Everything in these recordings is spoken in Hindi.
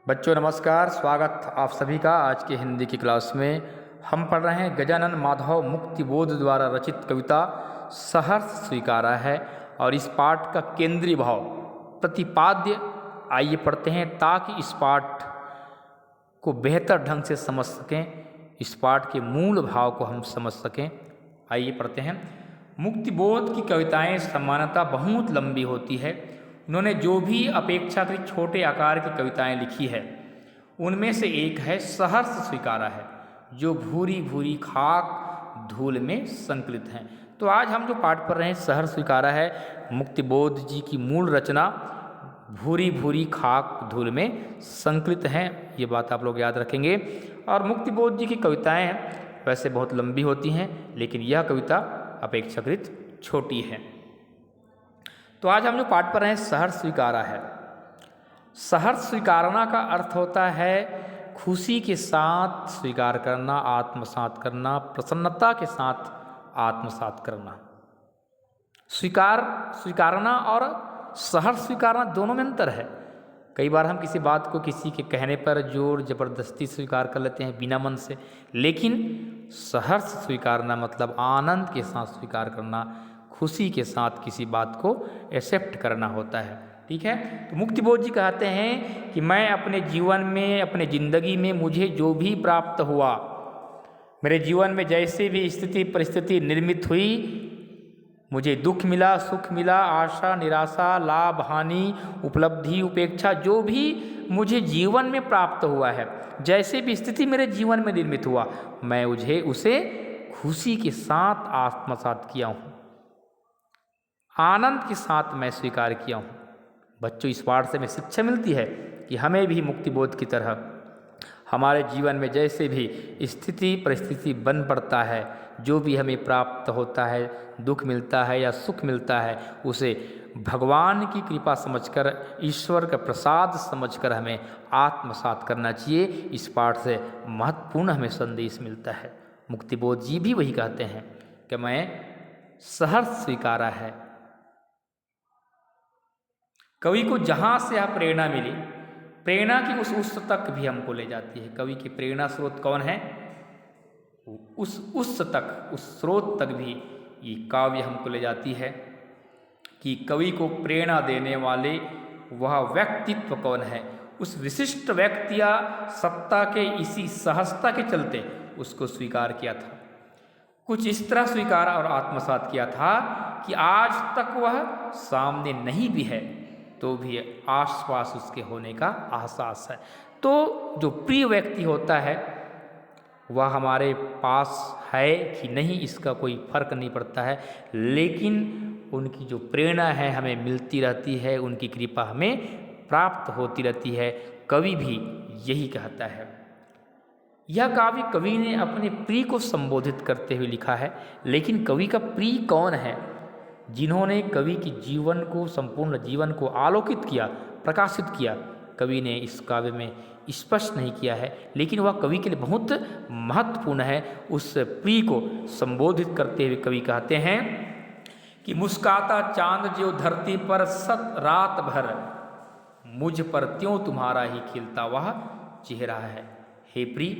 बच्चों नमस्कार, स्वागत आप सभी का आज के हिंदी की क्लास में। हम पढ़ रहे हैं गजानन माधव मुक्तिबोध द्वारा रचित कविता सहर्ष स्वीकारा है और इस पाठ का केंद्रीय भाव प्रतिपाद्य आइए पढ़ते हैं ताकि इस पाठ को बेहतर ढंग से समझ सकें, इस पाठ के मूल भाव को हम समझ सकें। आइए पढ़ते हैं। मुक्तिबोध की कविताएं सामान्यतः बहुत लंबी होती है। उन्होंने जो भी अपेक्षाकृत छोटे आकार की कविताएं लिखी है उनमें से एक है सहर्ष स्वीकारा है, जो भूरी भूरी खाक धूल में संकलित हैं। तो आज हम जो पाठ पढ़ रहे हैं सहर्ष स्वीकारा है, मुक्तिबोध जी की मूल रचना भूरी भूरी खाक धूल में संकलित हैं, ये बात आप लोग याद रखेंगे। और मुक्तिबोध जी की कविताएं वैसे बहुत लंबी होती हैं, लेकिन यह कविता अपेक्षाकृत छोटी है। तो आज हम जो पाठ पढ़ रहे हैं सहर्ष स्वीकारा है। सहर्ष स्वीकारना का अर्थ होता है खुशी के साथ स्वीकार करना, आत्मसात करना, प्रसन्नता के साथ आत्मसात करना। स्वीकारना और सहर्ष स्वीकारना दोनों में अंतर है। कई बार हम किसी बात को किसी के कहने पर जोर जबरदस्ती स्वीकार कर लेते हैं बिना मन से, लेकिन सहर्ष स्वीकारना मतलब आनंद के साथ स्वीकार करना, खुशी के साथ किसी बात को एक्सेप्ट करना होता है। ठीक है। तो मुक्तिबोध जी कहते हैं कि मैं अपने जीवन में, अपने ज़िंदगी में मुझे जो भी प्राप्त हुआ, मेरे जीवन में जैसे भी स्थिति परिस्थिति निर्मित हुई, मुझे दुख मिला, सुख मिला, आशा निराशा, लाभ हानि, उपलब्धि उपेक्षा, जो भी मुझे जीवन में प्राप्त हुआ है, जैसे भी स्थिति मेरे जीवन में निर्मित हुआ, मैं उसे खुशी के साथ आत्मसात किया हूँ, आनंद के साथ मैं स्वीकार किया हूँ। बच्चों, इस पाठ से हमें शिक्षा मिलती है कि हमें भी मुक्तिबोध की तरह हमारे जीवन में जैसे भी स्थिति परिस्थिति बन पड़ता है, जो भी हमें प्राप्त होता है, दुख मिलता है या सुख मिलता है, उसे भगवान की कृपा समझकर, ईश्वर का प्रसाद समझकर हमें आत्मसात करना चाहिए। इस पाठ से महत्वपूर्ण हमें संदेश मिलता है। मुक्तिबोध जी भी वही कहते हैं कि मैं सहर्ष स्वीकारा है। कवि को जहाँ से यह प्रेरणा मिली, प्रेरणा की उस उस तक भी हमको ले जाती है। कवि की प्रेरणा स्रोत कौन है? उस तक, उस स्रोत तक भी ये काव्य हमको ले जाती है कि कवि को प्रेरणा देने वाले वह व्यक्तित्व कौन है। उस विशिष्ट व्यक्ति या सत्ता के इसी सहजता के चलते उसको स्वीकार किया था, कुछ इस तरह स्वीकारा और आत्मसात किया था कि आज तक वह सामने नहीं भी है तो भी आसपास उसके होने का एहसास है। तो जो प्रिय व्यक्ति होता है वह हमारे पास है कि नहीं, इसका कोई फर्क नहीं पड़ता है, लेकिन उनकी जो प्रेरणा है हमें मिलती रहती है, उनकी कृपा हमें प्राप्त होती रहती है। कवि भी यही कहता है। यह काव्य कवि ने अपने प्रिय को संबोधित करते हुए लिखा है, लेकिन कवि का प्रिय कौन है? जिन्होंने कवि के जीवन को, संपूर्ण जीवन को आलोकित किया, प्रकाशित किया, कवि ने इस काव्य में स्पष्ट नहीं किया है, लेकिन वह कवि के लिए बहुत महत्वपूर्ण है। उस प्रिय को संबोधित करते हुए कवि कहते हैं कि मुस्काता चांद जो धरती पर सत रात भर, मुझ पर त्यों तुम्हारा ही खिलता वह चेहरा है। हे प्रिय,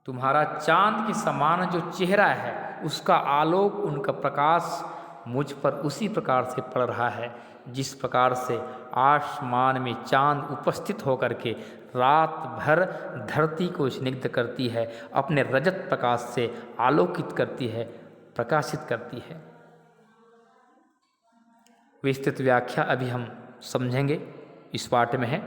तुम्हारा चांद के समान जो चेहरा है, उसका आलोक, उनका प्रकाश मुझ पर उसी प्रकार से पड़ रहा है जिस प्रकार से आसमान में चांद उपस्थित होकर के रात भर धरती को स्निग्ध करती है, अपने रजत प्रकाश से आलोकित करती है, प्रकाशित करती है। विस्तृत व्याख्या अभी हम समझेंगे, इस पाठ में है।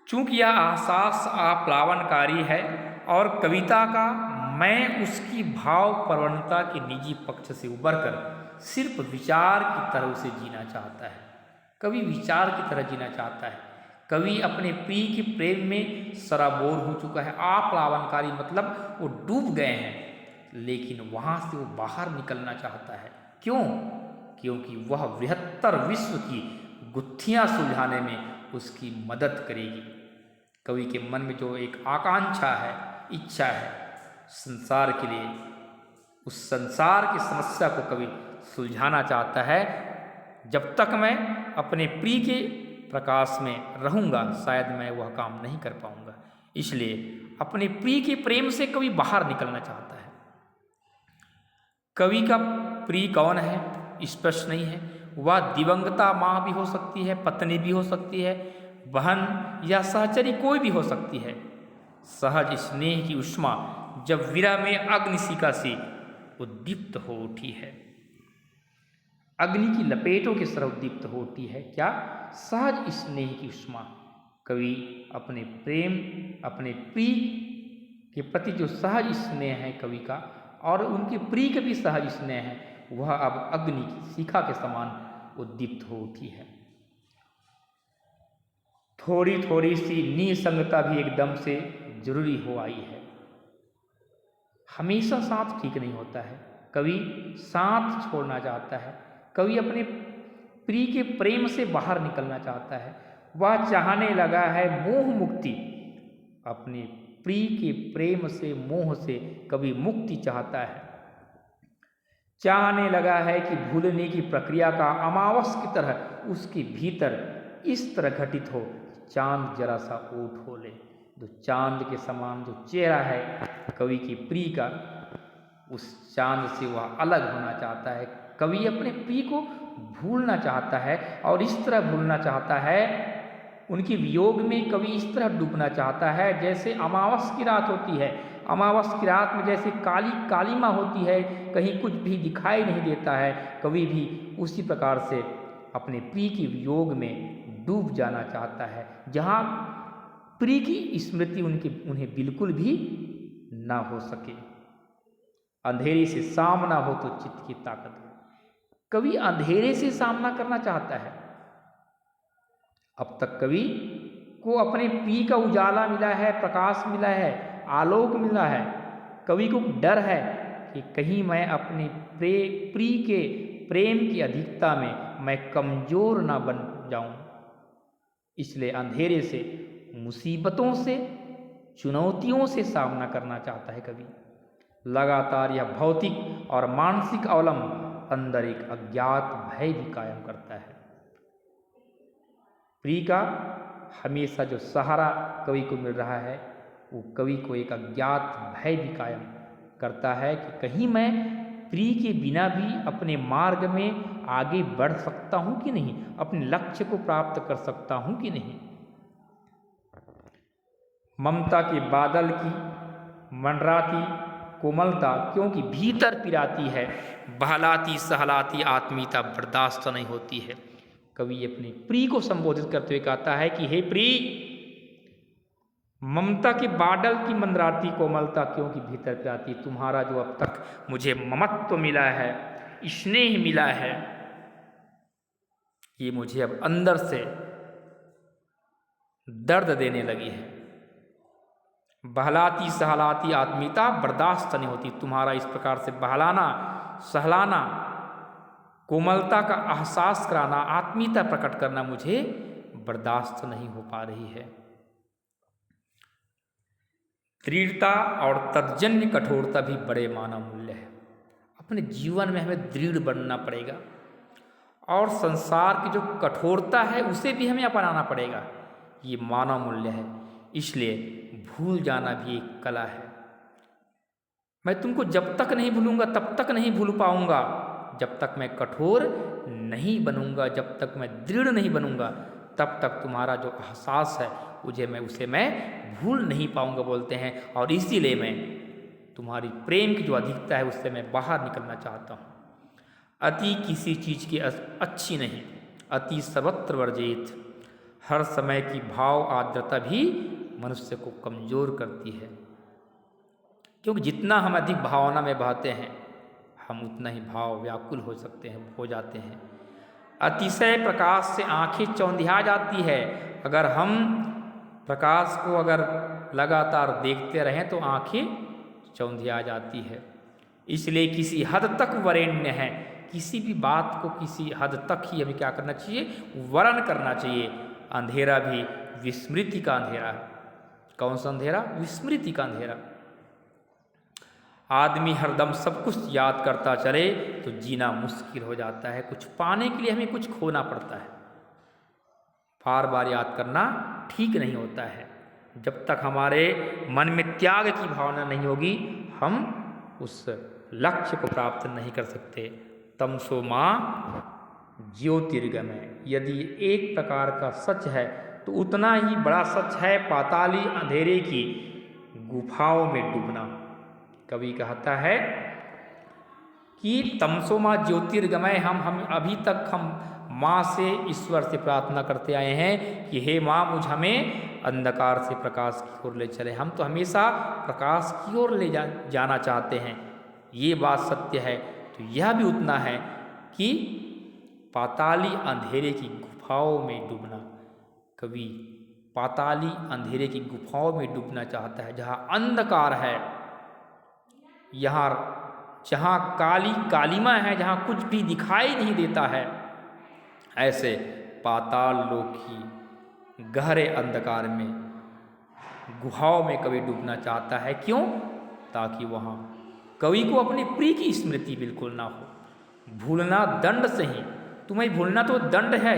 चूंकि यह एहसास आप्लावनकारी है और कविता का मैं उसकी भाव प्रवणता के निजी पक्ष से उबरकर सिर्फ विचार की तरह उसे जीना चाहता है। कवि विचार की तरह जीना चाहता है। कवि अपने प्रिय के प्रेम में सराबोर हो चुका है। आप्लावनकारी मतलब वो डूब गए हैं, लेकिन वहाँ से वो बाहर निकलना चाहता है। क्यों? क्योंकि वह बृहत्तर विश्व की गुत्थियाँ सुलझाने में उसकी मदद करेगी। कवि के मन में जो एक आकांक्षा है, इच्छा है संसार के लिए, उस संसार की समस्या को कवि सुलझाना चाहता है। जब तक मैं अपने प्रिय के प्रकाश में रहूँगा शायद मैं वह काम नहीं कर पाऊँगा। इसलिए अपने प्रिय के प्रेम से कवि बाहर निकलना चाहता है। कवि का प्रिय कौन है स्पष्ट नहीं है। वह दिवंगता माँ भी हो सकती है, पत्नी भी हो सकती है, बहन या सहचरी कोई भी हो सकती है। सहज स्नेह की उष्मा जब विरह में अग्निशिखा से उद्दीप्त हो उठी है, अग्नि की लपेटों के तरह उद्दीप्त हो उठी है। क्या? सहज स्नेह की उष्मा। कवि अपने प्रेम, अपने प्रिय के प्रति जो सहज स्नेह है कवि का, और उनके प्रिय के भी सहज स्नेह है, वह अब अग्नि की शिखा के समान उद्दीप्त हो उठी है। थोड़ी थोड़ी सी निसंगता भी एकदम से जरूरी हो आई है। हमेशा साथ ठीक नहीं होता है। कवि साथ छोड़ना चाहता है। कवि अपने प्रिय के प्रेम से बाहर निकलना चाहता है। वह चाहने लगा है मोह मुक्ति। अपने प्रिय के प्रेम से, मोह से कवि मुक्ति चाहता है। चाहने लगा है कि भूलने की प्रक्रिया का अमावस की तरह उसके भीतर इस तरह घटित हो, चांद जरा सा ओट हो ले। जो चांद के समान जो चेहरा है कवि की प्रिय का, उस चांद से वह अलग होना चाहता है। कवि अपने प्रिय को भूलना चाहता है, और इस तरह भूलना चाहता है, उनके वियोग में कवि इस तरह डूबना चाहता है जैसे अमावस की रात होती है। अमावस की रात में जैसे काली कालीमा होती है, कहीं कुछ भी दिखाई नहीं देता है, कवि भी उसी प्रकार से अपने प्रिय के वियोग में डूब जाना चाहता है, जहाँ प्रिय की स्मृति उन्हें बिल्कुल भी ना हो सके। अंधेरे से सामना हो तो चित्त की ताकत हो। कवि अंधेरे से सामना करना चाहता है। अब तक कवि को अपने प्रिय का उजाला मिला है, प्रकाश मिला है, आलोक मिला है। कवि को डर है कि कहीं मैं अपने प्रिय के प्रेम की अधिकता में मैं कमजोर ना बन जाऊं। इसलिए अंधेरे से, मुसीबतों से, चुनौतियों से सामना करना चाहता है कवि। लगातार यह भौतिक और मानसिक अवलंब अंदर एक अज्ञात भय भी कायम करता है। प्रिय का हमेशा जो सहारा कवि को मिल रहा है, वो कवि को एक अज्ञात भय भी कायम करता है कि कहीं मैं प्रिय के बिना भी अपने मार्ग में आगे बढ़ सकता हूँ कि नहीं, अपने लक्ष्य को प्राप्त कर सकता हूँ कि नहीं। ममता के बादल की मंडराती कोमलता क्योंकि भीतर पिराती है, बहलाती सहलाती आत्मीयता बर्दाश्त नहीं होती है। कवि अपने प्रिय को संबोधित करते हुए कहता है कि हे प्रिय, ममता के बादल की मंडराती कोमलता क्योंकि भीतर पिराती, तुम्हारा जो अब तक मुझे ममत्व मिला है, स्नेह मिला है, ये मुझे अब अंदर से दर्द देने लगी है। बहलाती सहलाती आत्मीयता बर्दाश्त नहीं होती। तुम्हारा इस प्रकार से बहलाना, सहलाना, कोमलता का एहसास कराना, आत्मीयता प्रकट करना मुझे बर्दाश्त नहीं हो पा रही है। दृढ़ता और तर्जन्य कठोरता भी बड़े मानव मूल्य है। अपने जीवन में हमें दृढ़ बनना पड़ेगा, और संसार की जो कठोरता है उसे भी हमें अपनाना पड़ेगा। ये मानव मूल्य है। इसलिए भूल जाना भी एक कला है। मैं तुमको जब तक नहीं भूलूंगा तब तक नहीं भूल पाऊंगा, जब तक मैं कठोर नहीं बनूंगा, जब तक मैं दृढ़ नहीं बनूंगा, तब तक तुम्हारा जो एहसास है उसे मैं भूल नहीं पाऊंगा बोलते हैं। और इसीलिए मैं तुम्हारी प्रेम की जो अधिकता है उससे मैं बाहर निकलना चाहता हूँ। अति किसी चीज़ की अच्छी नहीं, अति सर्वत्र वर्जित। हर समय की भाव आर्द्रता भी मनुष्य को कमज़ोर करती है, क्योंकि जितना हम अधिक भावना में बहते हैं हम उतना ही भाव व्याकुल हो सकते हैं, हो जाते हैं। अतिशय प्रकाश से आंखें चौंधिया जाती है। अगर हम प्रकाश को अगर लगातार देखते रहें तो आंखें चौंधिया जाती है। इसलिए किसी हद तक वरेण्य है। किसी भी बात को किसी हद तक ही हमें क्या करना चाहिए, वर्ण करना चाहिए। अंधेरा भी विस्मृति का अंधेरा है। कौन सा अंधेरा? विस्मृति का अंधेरा। आदमी हरदम सब कुछ याद करता चले तो जीना मुश्किल हो जाता है। कुछ पाने के लिए हमें कुछ खोना पड़ता है। बार बार याद करना ठीक नहीं होता है। जब तक हमारे मन में त्याग की भावना नहीं होगी, हम उस लक्ष्य को प्राप्त नहीं कर सकते। तमसो माँ ज्योतिर्गमय, यदि एक प्रकार का सच है तो उतना ही बड़ा सच है पाताली अंधेरे की गुफाओं में डूबना। कवि कहता है कि तमसो माँ ज्योतिर्गमय, हम अभी तक हम माँ से, ईश्वर से प्रार्थना करते आए हैं कि हे माँ मुझ हमें अंधकार से प्रकाश की ओर ले चले। हम तो हमेशा प्रकाश की ओर ले जाना चाहते हैं, ये बात सत्य है। तो यह भी उतना है कि पाताली अंधेरे की गुफाओं में डूबना। कवि पाताली अंधेरे की गुफाओं में डूबना चाहता है, जहाँ अंधकार है, यहाँ जहाँ काली कालिमा है, जहाँ कुछ भी दिखाई नहीं देता है, ऐसे पाताल लोक की गहरे अंधकार में, गुहाओं में कवि डूबना चाहता है। क्यों? ताकि वहाँ कवि को अपने प्रिय की स्मृति बिल्कुल ना हो। भूलना दंड से ही, तुम्हें भूलना तो दंड है,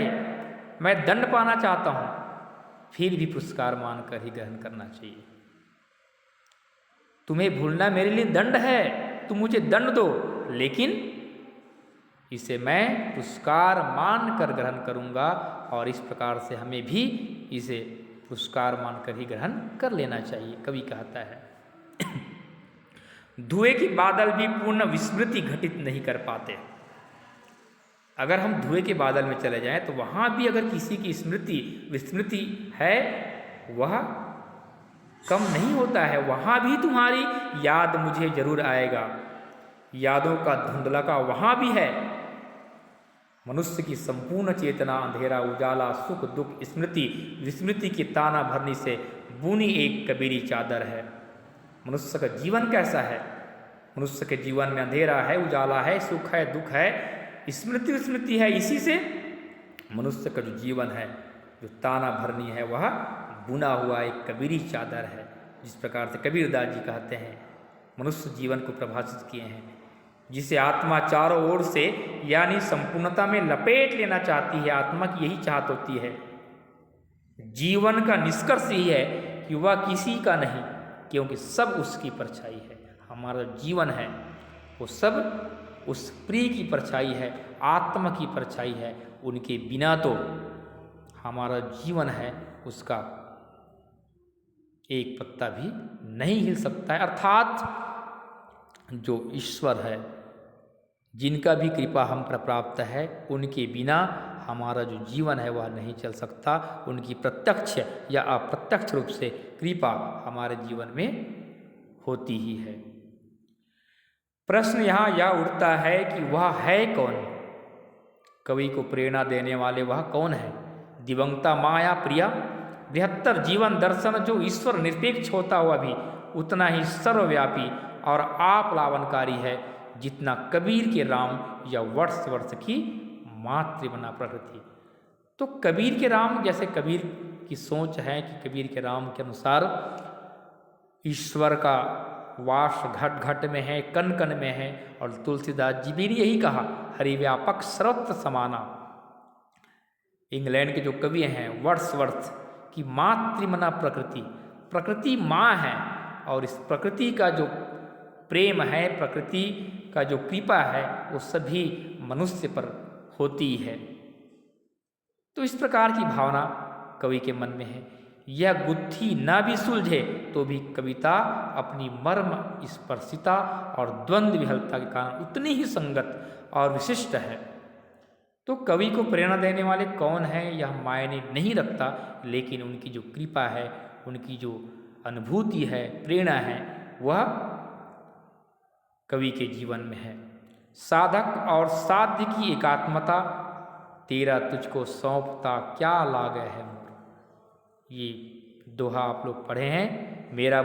मैं दंड पाना चाहता हूँ, फिर भी पुरस्कार मानकर ही ग्रहण करना चाहिए। तुम्हें भूलना मेरे लिए दंड है, तुम मुझे दंड दो, लेकिन इसे मैं पुरस्कार मानकर ग्रहण करूँगा। और इस प्रकार से हमें भी इसे पुरस्कार मानकर ही ग्रहण कर लेना चाहिए। कवि कहता है धुएं की बादल भी पूर्ण विस्मृति घटित नहीं कर पाते। अगर हम धुएं के बादल में चले जाएं तो वहाँ भी अगर किसी की स्मृति विस्मृति है, वह कम नहीं होता है, वहाँ भी तुम्हारी याद मुझे जरूर आएगा। यादों का धुंधलका वहाँ भी है। मनुष्य की संपूर्ण चेतना अंधेरा उजाला सुख दुख स्मृति विस्मृति की ताना भरनी से बुनी एक कबीरी चादर है। मनुष्य का जीवन कैसा है? मनुष्य के जीवन में अंधेरा है, उजाला है, सुख है, दुख है, स्मृति विस्मृति है। इसी से मनुष्य का जो जीवन है, जो ताना भरनी है, वह बुना हुआ एक कबीरी चादर है। जिस प्रकार से कबीरदास जी कहते हैं, मनुष्य जीवन को परिभाषित किए हैं, जिसे आत्मा चारों ओर से यानी संपूर्णता में लपेट लेना चाहती है। आत्मा की यही चाहत होती है। जीवन का निष्कर्ष यही है कि वह किसी का नहीं, क्योंकि सब उसकी परछाई है। हमारा जीवन है वो सब उस प्रिय की परछाई है, आत्मा की परछाई है। उनके बिना तो हमारा जीवन है उसका एक पत्ता भी नहीं हिल सकता है। अर्थात जो ईश्वर है, जिनका भी कृपा हम पर प्राप्त है, उनके बिना हमारा जो जीवन है वह नहीं चल सकता। उनकी प्रत्यक्ष या अप्रत्यक्ष रूप से कृपा हमारे जीवन में होती ही है। प्रश्न यहाँ यह उठता है कि वह है कौन? कवि को प्रेरणा देने वाले वह कौन है? दिवंगता माया प्रिया, बेहतर जीवन दर्शन जो ईश्वर निरपेक्ष होता हुआ भी उतना ही सर्वव्यापी और आप्लावनकारी है जितना कबीर के राम या वर्ष वर्ष की मातृवना प्रकृति। तो कबीर के राम, जैसे कबीर की सोच है कि कबीर के राम के अनुसार ईश्वर का वास घट घट में है, कण कण में है। और तुलसीदास जी भी यही कहा, हरिव्यापक सर्वत्र समाना। इंग्लैंड के जो कवि हैं, वर्ड्सवर्थ की मातृमना प्रकृति, प्रकृति माँ है और इस प्रकृति का जो प्रेम है, प्रकृति का जो कृपा है, वो सभी मनुष्य पर होती है। तो इस प्रकार की भावना कवि के मन में है। यह गुत्थी ना भी सुलझे तो भी कविता अपनी मर्म स्पर्शिता और द्वंद्व विहलता के कारण उतनी ही संगत और विशिष्ट है। तो कवि को प्रेरणा देने वाले कौन है यह मायने नहीं रखता, लेकिन उनकी जो कृपा है, उनकी जो अनुभूति है, प्रेरणा है, वह कवि के जीवन में है। साधक और साध्य की एकात्मता, तेरा तुझको सौंपता क्या लागे है मोर। ये दोहा आप लोग पढ़े हैं, मेरा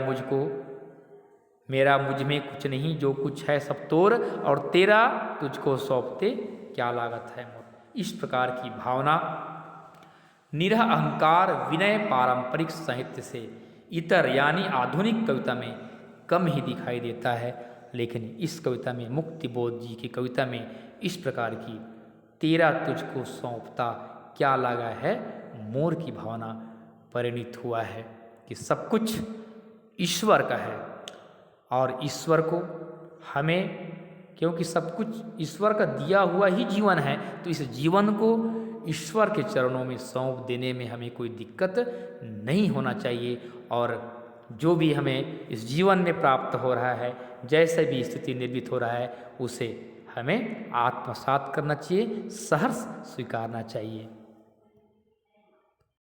मुझ में कुछ नहीं, जो कुछ है सब तोर, और तेरा तुझको सौंपते क्या लागत है मोर। इस प्रकार की भावना निरह अहंकार विनय पारंपरिक साहित्य से इतर यानी आधुनिक कविता में कम ही दिखाई देता है। लेकिन इस कविता में, मुक्तिबोध जी की कविता में इस प्रकार की तेरा तुझको सौंपता क्या लगा है मोर की भावना परिणित हुआ है कि सब कुछ ईश्वर का है और ईश्वर को हमें, क्योंकि सब कुछ ईश्वर का दिया हुआ ही जीवन है, तो इस जीवन को ईश्वर के चरणों में सौंप देने में हमें कोई दिक्कत नहीं होना चाहिए। और जो भी हमें इस जीवन में प्राप्त हो रहा है, जैसे भी स्थिति निर्मित हो रहा है, उसे हमें आत्मसात करना चाहिए, सहर्ष स्वीकारना चाहिए।